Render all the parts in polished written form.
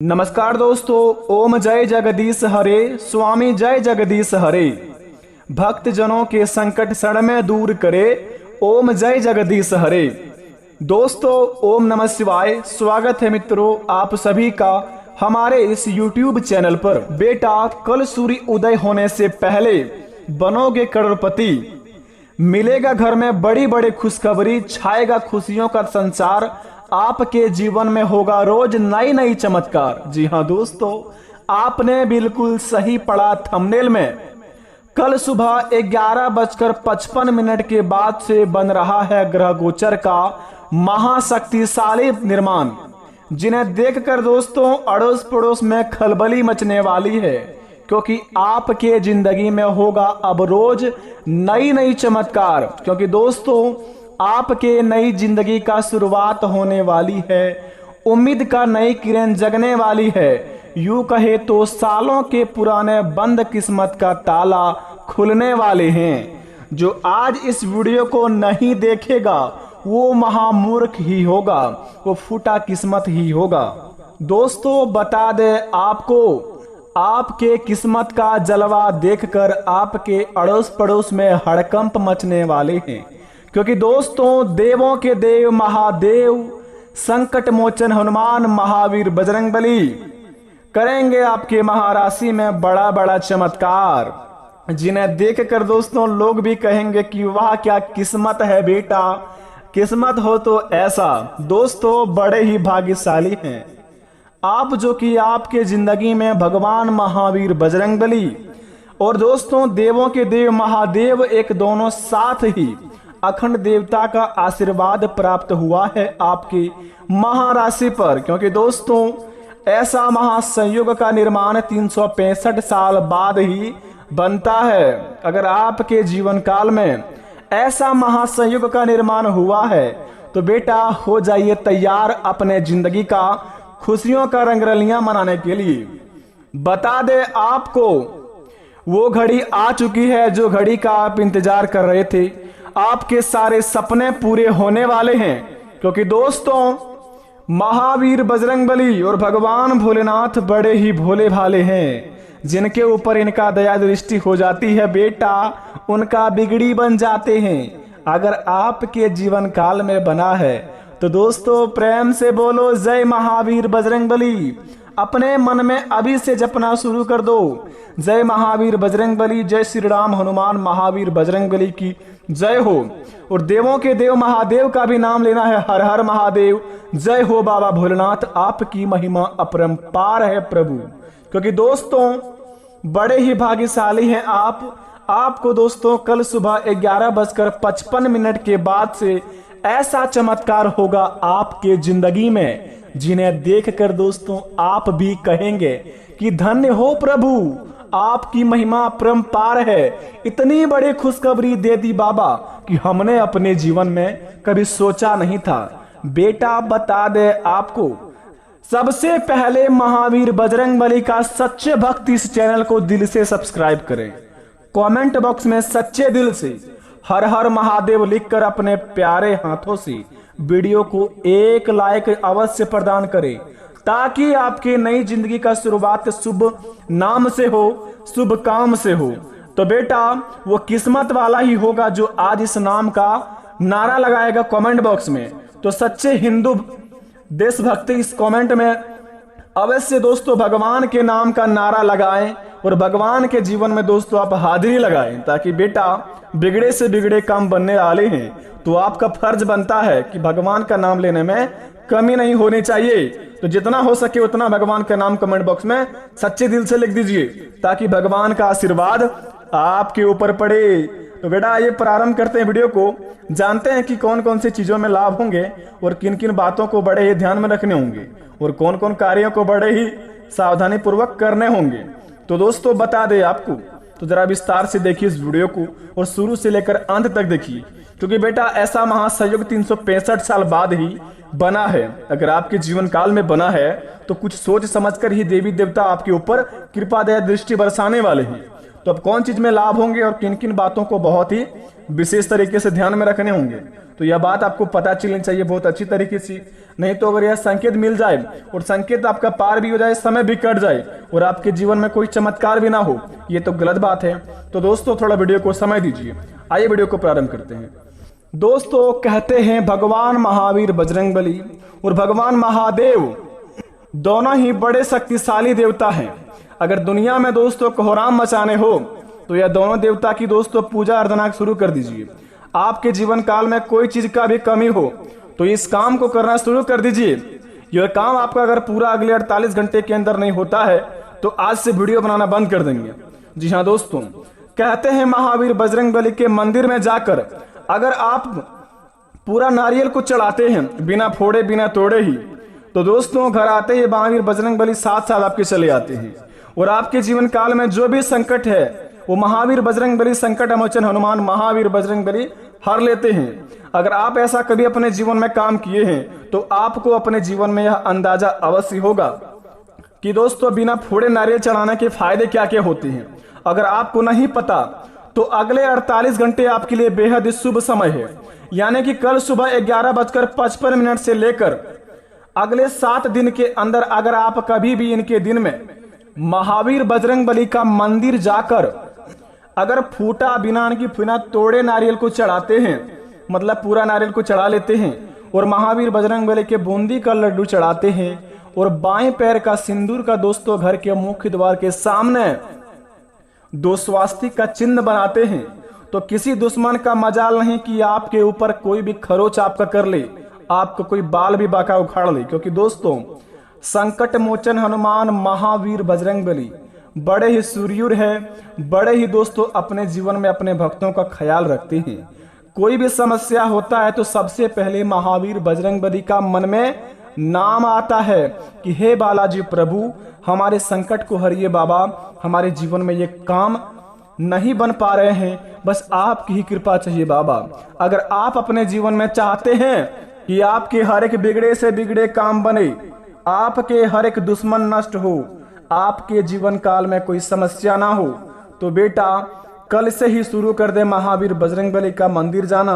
नमस्कार दोस्तों। ओम जय जगदीश हरे, स्वामी जय जगदीश हरे। भक्त जनों के संकट क्षण में दूर करे, ओम जय जगदीश हरे। दोस्तों ओम नमः शिवाय। स्वागत है मित्रों आप सभी का हमारे इस YouTube चैनल पर। बेटा कल सूर्य उदय होने से पहले बनोगे करोड़पति, मिलेगा घर में बड़ी बड़ी खुशखबरी, छाएगा खुशियों का संसार, आपके जीवन में होगा रोज नई नई चमत्कार। जी हाँ दोस्तों, आपने बिल्कुल सही पढ़ा थंबनेल में। कल सुबह 11:55 के बाद से बन रहा है ग्रह गोचर का महाशक्तिशाली निर्माण, जिन्हें देखकर दोस्तों अड़ोस पड़ोस में खलबली मचने वाली है, क्योंकि आपके जिंदगी में होगा अब रोज नई नई चमत्कार। क्योंकि दोस्तों आपके नई जिंदगी का शुरुआत होने वाली है, उम्मीद का नई किरण जगने वाली है। यूं कहे तो सालों के पुराने बंद किस्मत का ताला खुलने वाले हैं। जो आज इस वीडियो को नहीं देखेगा वो महामूर्ख ही होगा, वो फूटा किस्मत ही होगा। दोस्तों बता दे आपको, आपके किस्मत का जलवा देखकर आपके अड़ोस पड़ोस में हड़कंप मचने वाले हैं। क्योंकि दोस्तों देवों के देव महादेव संकट मोचन हनुमान महावीर बजरंगबली करेंगे आपके महाराशि में बड़ा बड़ा चमत्कार, जिन्हें देखकर दोस्तों लोग भी कहेंगे कि वाह क्या किस्मत है बेटा, किस्मत हो तो ऐसा। दोस्तों बड़े ही भाग्यशाली हैं आप, जो कि आपके जिंदगी में भगवान महावीर बजरंगबली और दोस्तों देवों के देव महादेव एक दोनों साथ ही अखंड देवता का आशीर्वाद प्राप्त हुआ है आपकी महाराशि पर। क्योंकि दोस्तों ऐसा महासंयोग का निर्माण 365 साल बाद ही बनता है। अगर आपके जीवन काल में ऐसा महासंयोग का निर्माण हुआ है तो बेटा हो जाइए तैयार अपने जिंदगी का खुशियों का रंगरलियां मनाने के लिए। बता दे आपको वो घड़ी आ चुकी है जो घड़ी का आप इंतजार कर रहे थे। आपके सारे सपने पूरे होने वाले हैं, क्योंकि दोस्तों महावीर बजरंगबली और भगवान भोलेनाथ बड़े ही भोले भाले हैं। जिनके ऊपर इनका दया दृष्टि हो जाती है बेटा उनका बिगड़ी बन जाते हैं। अगर आपके जीवन काल में बना है तो दोस्तों प्रेम से बोलो जय महावीर बजरंगबली। अपने मन में अभी से जपना शुरू कर दो, जय महावीर बजरंगबली, जय श्री राम हनुमान महावीर बजरंगबली की जय हो। और देवों के देव महादेव का भी नाम लेना है, हर हर महादेव, जय हो बाबा भोलेनाथ, आपकी महिमा अपरंपार है प्रभु। क्योंकि दोस्तों बड़े ही भाग्यशाली हैं आप। आपको दोस्तों कल सुबह 11:55 के बाद से ऐसा चमत्कार होगा आपके जिंदगी में, जिन्हें देखकर दोस्तों आप भी कहेंगे कि धन्य हो प्रभु, आपकी महिमा अपरंपार है। इतनी बड़ी खुशखबरी दे दी बाबा कि हमने अपने जीवन में कभी सोचा नहीं था। बेटा बता दे आपको, सबसे पहले महावीर बजरंगबली का सच्चे भक्त इस चैनल को दिल से सब्सक्राइब करें। कमेंट बॉक्स में सच्चे दिल से हर हर महादेव लिखकर अपने प्यारे हाथों से वीडियो को एक लाइक अवश्य प्रदान करें, ताकि आपकी नई जिंदगी का शुरुआत शुभ नाम से हो, शुभ काम से हो। तो बेटा वो किस्मत वाला ही होगा जो आज इस नाम का नारा लगाएगा कमेंट बॉक्स में। तो सच्चे हिंदू देशभक्ति इस कमेंट में अवश्य दोस्तों भगवान के नाम का नारा लगाएं और भगवान के जीवन में दोस्तों आप हाजिरी लगाएं, ताकि बेटा बिगड़े से बिगड़े काम बनने वाले हैं। तो आपका फर्ज बनता है कि भगवान का नाम लेने में कमी नहीं होनी चाहिए। तो जितना हो सके उतना भगवान का नाम कमेंट बॉक्स में सच्चे दिल से लिख दीजिए, ताकि भगवान का आशीर्वाद आपके ऊपर पड़े। तो बेटा ये प्रारंभ करते हैं वीडियो को। जानते हैं कि कौन कौन सी चीजों में लाभ होंगे और किन किन बातों को बड़े ही ध्यान में रखने होंगे और कौन कौन कार्यों को बड़े ही सावधानी पूर्वक करने होंगे। तो दोस्तों बता दे आपको, तो जरा विस्तार से देखिए इस वीडियो को और शुरू से लेकर अंत तक देखिए, क्योंकि बेटा ऐसा महासंयोग 365 साल बाद ही बना है। अगर आपके जीवन काल में बना है तो कुछ सोच समझकर ही देवी देवता आपके ऊपर कृपा दया दृष्टि बरसाने वाले हैं। तो अब कौन चीज में लाभ होंगे और किन किन बातों को बहुत ही विशेष तरीके से ध्यान में रखने होंगे, तो यह बात आपको पता चलनी चाहिए बहुत अच्छी तरीके से। नहीं तो अगर यह संकेत मिल जाए और संकेत आपका पार भी हो जाए, समय भी कट जाए और आपके जीवन में कोई चमत्कार भी ना हो, ये तो गलत बात है। तो दोस्तों थोड़ा वीडियो को समय दीजिए। आइए वीडियो को प्रारंभ करते हैं। दोस्तों कहते हैं भगवान महावीर बजरंगबली और भगवान महादेव दोनों ही बड़े शक्तिशाली देवता हैं। अगर दुनिया में दोस्तों कोहराम मचाने हो तो यह दोनों देवता की दोस्तों पूजा अर्चना शुरू कर दीजिए। आपके जीवन काल में कोई चीज का भी कमी हो तो इस काम को करना शुरू कर दीजिए। यह काम आपका अगर पूरा अगले 48 घंटे के अंदर नहीं होता है तो आज से वीडियो बनाना बंद कर देंगे। जी हाँ दोस्तों, कहते हैं महावीर बजरंगबली के मंदिर में जाकर अगर आप पूरा नारियल को चढ़ाते हैं बिना फोड़े बिना तोड़े ही, तो दोस्तों घर आते ही महावीर बजरंगबली साथ साथ आपके चले आते हैं और आपके जीवन काल में जो भी संकट है वो महावीर बजरंगबली संकट मोचन हनुमान महावीर बजरंगबली हर लेते हैं। अगर आप ऐसा कभी अपने जीवन में काम किए हैं तो आपको अपने जीवन में यह अंदाजा अवश्य होगा कि दोस्तों बिना फोड़े नारियल चढ़ाने के फायदे क्या क्या होते हैं। अगर आपको नहीं पता तो अगले 48 घंटे आपके लिए बेहद शुभ समय है, यानी कि कल सुबह 11:55 से लेकर अगले 7 दिन के अंदर अगर आप कभी भी इनके दिन में महावीर बजरंगबली का मंदिर जाकर अगर फूटा बिना तोड़े नारियल को चढ़ाते हैं, मतलब पूरा नारियल को चढ़ा लेते हैं और महावीर बजरंगबली के बूंदी का लड्डू चढ़ाते हैं और बाएं पैर का सिंदूर का दोस्तों घर के मुख्य द्वार के सामने 2 स्वास्तिक का चिन्ह बनाते हैं, तो किसी दुश्मन का मजाल नहीं कि आपके ऊपर कोई भी खरोच आपका कर ले, आपको कोई बाल भी बाका उखाड़ ले। क्योंकि दोस्तों संकट मोचन हनुमान महावीर बजरंगबली बड़े ही सूर्यूर है, बड़े ही दोस्तों अपने जीवन में अपने भक्तों का ख्याल रखते हैं। कोई भी समस्या होता है तो सबसे पहले महावीर बजरंगबली का मन में नाम आता है कि हे बालाजी प्रभु हमारे संकट को हरिए बाबा, हमारे जीवन में ये काम नहीं बन पा रहे हैं, बस आपकी ही कृपा चाहिए बाबा। अगर आप अपने जीवन में चाहते हैं कि आपके हर एक बिगड़े से बिगड़े काम बने, आपके हर एक दुश्मन नष्ट हो, आपके जीवन काल में कोई समस्या ना हो, तो बेटा कल से ही शुरू कर दे महावीर बजरंगबली का मंदिर जाना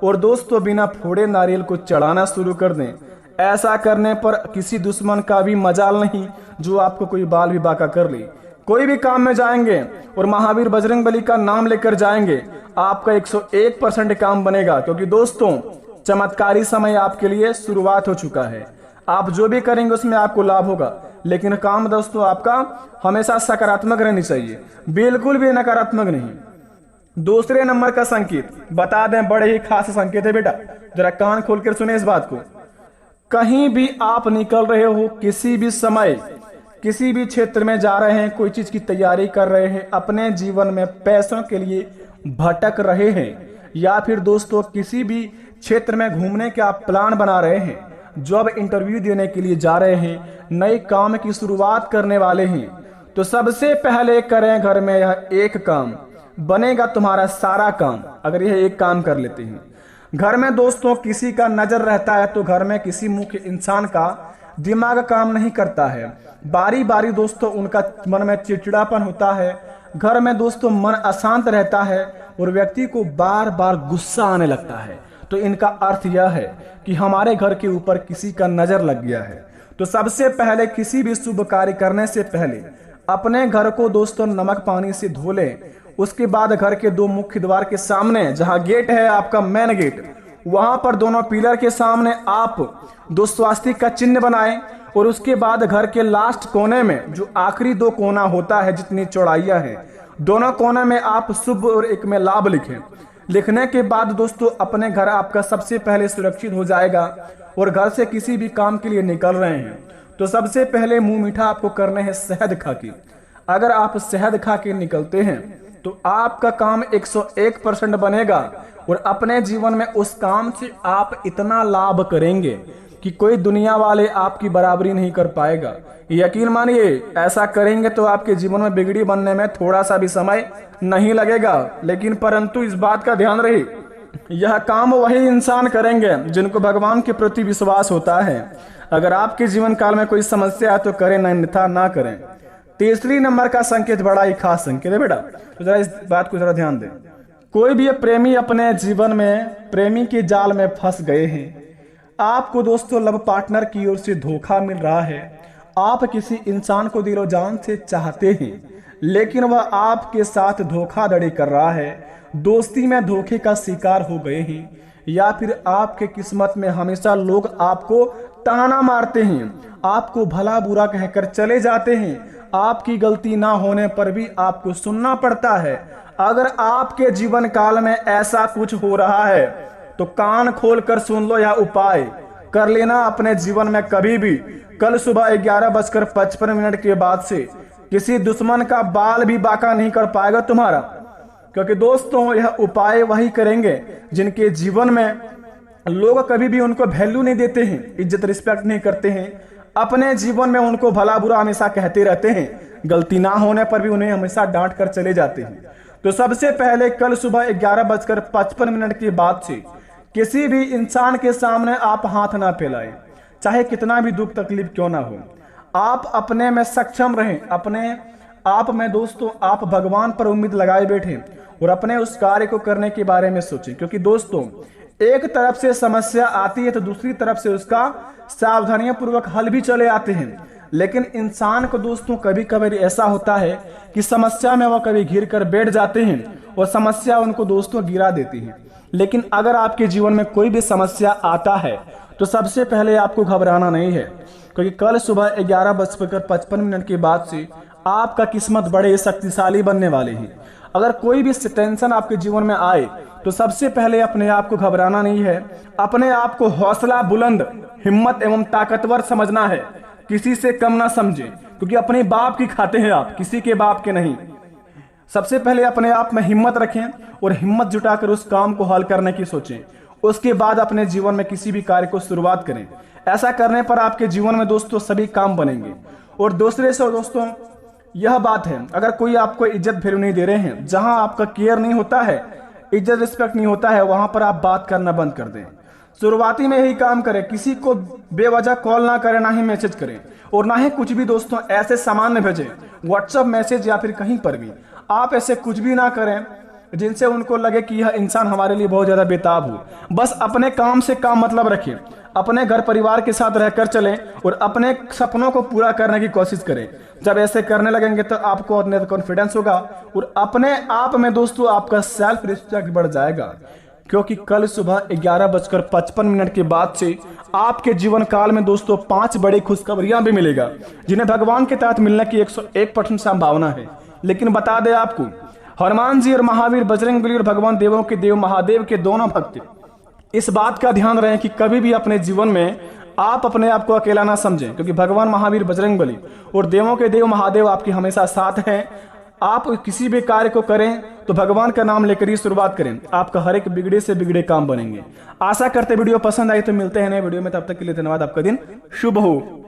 और दोस्तों बिना फोड़े नारियल को चढ़ाना शुरू कर दें। ऐसा करने पर किसी दुश्मन का भी मजाल नहीं जो आपको कोई बाल भी बाका कर ले। कोई भी काम में जाएंगे और महावीर बजरंगबली का नाम लेकर जाएंगे, आपका 101% काम बनेगा। क्योंकि दोस्तों चमत्कारी समय आपके लिए शुरुआत हो चुका है। आप जो भी करेंगे उसमें आपको लाभ होगा, लेकिन काम दोस्तों आपका हमेशा सकारात्मक रहनी चाहिए, बिल्कुल भी नकारात्मक नहीं। दूसरे नंबर का संकेत बता दें, बड़े ही खास संकेत है बेटा, जरा कान खोलकर सुने इस बात को। कहीं भी आप निकल रहे हो, किसी भी समय किसी भी क्षेत्र में जा रहे हैं, कोई चीज की तैयारी कर रहे हैं, अपने जीवन में पैसों के लिए भटक रहे हैं, या फिर दोस्तों किसी भी क्षेत्र में घूमने का आप प्लान बना रहे हैं, जॉब इंटरव्यू देने के लिए जा रहे हैं, नए काम की शुरुआत करने वाले हैं, तो सबसे पहले करें घर में यह एक काम, बनेगा तुम्हारा सारा काम। अगर यह एक काम कर लेते हैं, घर में दोस्तों किसी का नजर रहता है तो घर में किसी मुख्य इंसान का दिमाग काम नहीं करता है, बारी बारी दोस्तों उनका मन में चिड़चिड़ापन होता है, घर में दोस्तों मन अशांत रहता है और व्यक्ति को बार बार गुस्सा आने लगता है। तो इनका अर्थ यह है कि हमारे घर के ऊपर किसी का नजर लग गया है। तो सबसे पहले किसी भी शुभ कार्य करने से पहले अपने घर को दोस्तों नमक पानी से धो लें। उसके बाद घर के 2 मुख्य द्वार के सामने जहां गेट है आपका मेन गेट, वहां पर दोनों पिलर के सामने आप 2 स्वास्तिक का चिन्ह बनाएं और उसके बाद घर के लास्ट कोने में जो आखिरी 2 कोना होता है, जितनी चौड़ाइयां हैं, दोनों कोने में आप शुभ और एक में लाभ लिखें। लिखने के बाद दोस्तों अपने घर आपका सबसे पहले सुरक्षित हो जाएगा। और घर से किसी भी काम के लिए निकल रहे हैं तो सबसे पहले मुंह मीठा आपको करना है शहद खा के। अगर आप शहद खा के निकलते हैं तो आपका काम 101% बनेगा और अपने जीवन में उस काम से आप इतना लाभ करेंगे कि कोई दुनिया वाले आपकी बराबरी नहीं कर पाएगा। यकीन मानिए, ऐसा करेंगे तो आपके जीवन में बिगड़ी बनने में थोड़ा सा भी समय नहीं लगेगा। लेकिन परंतु इस बात का ध्यान रहे, यह काम वही इंसान करेंगे जिनको भगवान के प्रति विश्वास होता है। अगर आपके जीवन काल में कोई समस्या है तो करें, अन्यथा ना करें। तीसरी नंबर का संकेत बड़ा ही खास संकेत है बेटा, तो जरा इस बात को जरा ध्यान दें। कोई भी प्रेमी अपने जीवन में प्रेमी के जाल में फंस गए हैं। आपको दोस्तों लव पार्टनर की ओर से धोखा मिल रहा है। आप किसी इंसान को दिलो जान से चाहते हैं, लेकिन वह आपके साथ धोखाधड़ी कर रहा है। दोस्ती में धोखे का शिकार हो गए हैं, या फिर आपके किस्मत में हमेशा लोग आपको ताना मारते हैं, आपको भला बुरा कहकर चले जाते हैं। आपकी गलती ना होने पर भी आपको सुनना पड़ता है। अगर आपके जीवन काल में ऐसा कुछ हो रहा है तो कान खोल कर सुन लो, यह उपाय कर लेना अपने जीवन में कभी भी। कल सुबह 11:55 के बाद से किसी दुश्मन का बाल भी बांका नहीं कर पाएगा तुम्हारा, क्योंकि दोस्तों यह उपाय वही करेंगे जिनके जीवन में लोग कभी भी उनको वैल्यू नहीं देते हैं, इज्जत रिस्पेक्ट नहीं करते हैं। अपने जीवन में उनको भला बुरा हमेशा कहते रहते हैं, गलती ना होने पर भी उन्हें हमेशा डांट कर चले जाते हैं। तो सबसे पहले कल सुबह 11:55 के बाद से किसी भी इंसान के सामने आप हाथ ना फैलाएं, चाहे कितना भी दुख तकलीफ क्यों ना हो। आप अपने में सक्षम रहें, अपने आप में दोस्तों आप भगवान पर उम्मीद लगाए बैठे और अपने उस कार्य को करने के बारे में सोचें, क्योंकि दोस्तों एक तरफ से समस्या आती है तो दूसरी तरफ से उसका सावधानियां पूर्वक हल भी चले आते हैं। लेकिन इंसान को दोस्तों कभी कभी ऐसा होता है कि समस्या में वह कभी घिर कर बैठ जाते हैं और समस्या उनको दोस्तों गिरा देती है। लेकिन अगर आपके जीवन में कोई भी समस्या आता है तो सबसे पहले आपको घबराना नहीं है, क्योंकि कल सुबह 11:55 के बाद से आपका किस्मत बड़े शक्तिशाली बनने वाले हैं। अगर कोई भी टेंशन आपके जीवन में आए तो सबसे पहले अपने आप को घबराना नहीं है, अपने आप को हौसला बुलंद, हिम्मत एवं ताकतवर समझना है। किसी से कम ना समझे, क्योंकि अपने बाप की खाते हैं आप, किसी के बाप के नहीं। सबसे पहले अपने आप में हिम्मत रखें और हिम्मत जुटाकर उस काम को हल करने की सोचें। उसके बाद अपने जीवन में किसी भी कार्य को शुरुआत करें। ऐसा करने पर आपके जीवन में दोस्तों सभी काम बनेंगे। और दूसरे से दोस्तों यह बात है, अगर कोई आपको इज्जत वैल्यू नहीं दे रहे हैं, जहां आपका केयर नहीं होता है, इज्जत रिस्पेक्ट नहीं होता है, वहां पर आप बात करना बंद कर दें। शुरुआती में यही काम करें, किसी को बेवजह कॉल ना करें, ना ही मैसेज करें और ना ही कुछ भी दोस्तों ऐसे सामान्य भेजें, व्हाट्सएप मैसेज या फिर कहीं पर भी आप ऐसे कुछ भी ना करें जिनसे उनको लगे कि यह इंसान हमारे लिए बहुत ज्यादा बेताब हो। बस अपने काम से काम मतलब रखें, अपने घर परिवार के साथ रहकर चलें और अपने सपनों को पूरा करने की कोशिश करें। जब ऐसे करने लगेंगे तो आपको अपने कॉन्फिडेंस होगा और अपने आप में दोस्तों आपका सेल्फ रिस्पेक्ट बढ़ जाएगा, क्योंकि कल सुबह 11:55 के बाद से आपके जीवन काल में दोस्तों 5 बड़ी खुशखबरियां भी मिलेगा, जिन्हें भगवान के तहत मिलने की 101% संभावना है। लेकिन बता दें आपको, हनुमान जी और महावीर बजरंगबली और भगवान देवों के देव महादेव के दोनों भक्त इस बात का ध्यान रहे कि कभी भी अपने जीवन में आप अपने आप को अकेला ना समझें, क्योंकि भगवान महावीर बजरंगबली और देवों के देव महादेव आपके हमेशा साथ हैं। आप किसी भी कार्य को करें तो भगवान का नाम लेकर ही शुरुआत करें, आपका हर एक बिगड़े से बिगड़े काम बनेंगे। आशा करते वीडियो पसंद आई तो मिलते हैं नए वीडियो में, तब तक के लिए धन्यवाद। आपका दिन शुभ हो।